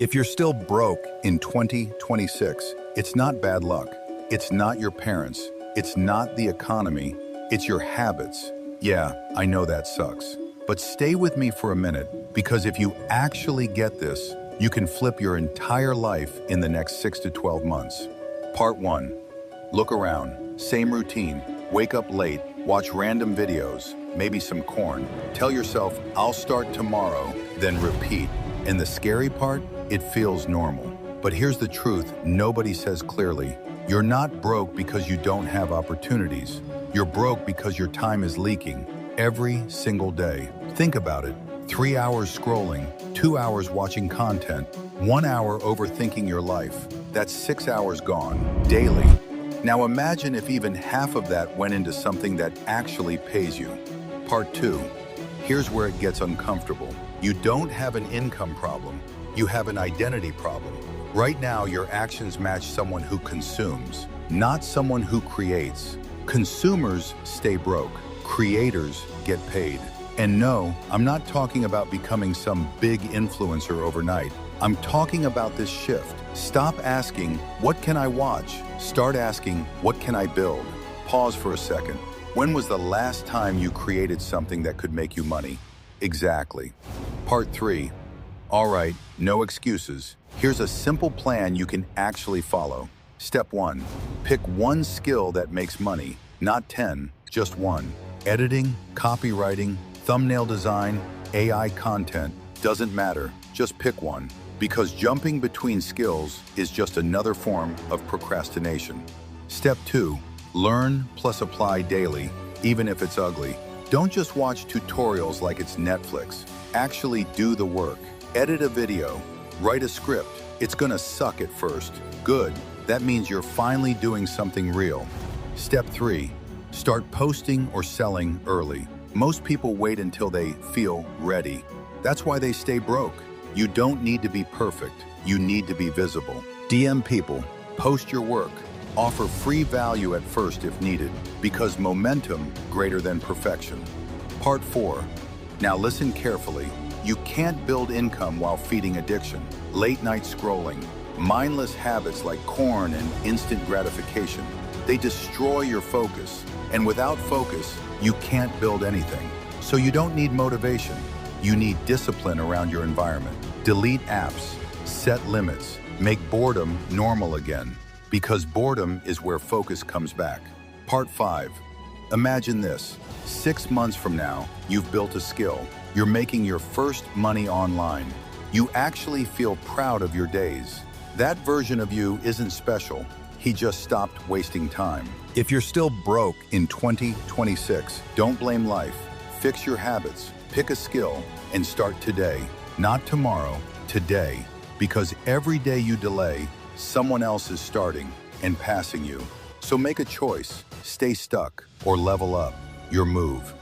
If you're still broke in 2026, it's not bad luck. It's not your parents. It's not the economy. It's your habits. Yeah, I know that sucks. But stay with me for a minute, because if you actually get this, you can flip your entire life in the next 6 to 12 months. Part 1. Look around. Same routine. Wake up late. Watch random videos. Maybe some corn. Tell yourself, I'll start tomorrow. Then repeat. And the scary part? It feels normal. But here's the truth nobody says clearly. You're not broke because you don't have opportunities. You're broke because your time is leaking every single day. Think about it. 3 hours scrolling, 2 hours watching content, 1 hour overthinking your life. That's 6 hours gone daily. Now imagine if even half of that went into something that actually pays you. Part 2. Here's where it gets uncomfortable. You don't have an income problem. You have an identity problem. Right now, your actions match someone who consumes, not someone who creates. Consumers stay broke. Creators get paid. And no, I'm not talking about becoming some big influencer overnight. I'm talking about this shift. Stop asking, what can I watch? Start asking, what can I build? Pause for a second. When was the last time you created something that could make you money? Exactly. Part 3. All right, no excuses. Here's a simple plan you can actually follow. Step 1. Pick one skill that makes money, not 10, just one. Editing, copywriting, thumbnail design, AI content, doesn't matter, just pick one. Because jumping between skills is just another form of procrastination. Step 2. Learn plus apply daily, even if it's ugly. Don't just watch tutorials like it's Netflix. Actually do the work. Edit a video. Write a script. It's gonna suck at first. Good. That means you're finally doing something real. Step 3. Start posting or selling early. Most people wait until they feel ready. That's why they stay broke. You don't need to be perfect. You need to be visible. DM people. Post your work. Offer free value at first if needed, because momentum greater than perfection. Part 4. Now listen carefully. You can't build income while feeding addiction, late night scrolling, mindless habits like corn and instant gratification. They destroy your focus. And without focus, you can't build anything. So you don't need motivation. You need discipline around your environment. Delete apps, set limits, make boredom normal again. Because boredom is where focus comes back. Part 5. Imagine this. 6 months from now, you've built a skill. You're making your first money online. You actually feel proud of your days. That version of you isn't special. He just stopped wasting time. If you're still broke in 2026, don't blame life. Fix your habits, pick a skill, and start today. Not tomorrow, today. Because every day you delay, someone else is starting and passing you. So make a choice. Stay stuck or level up. Your move.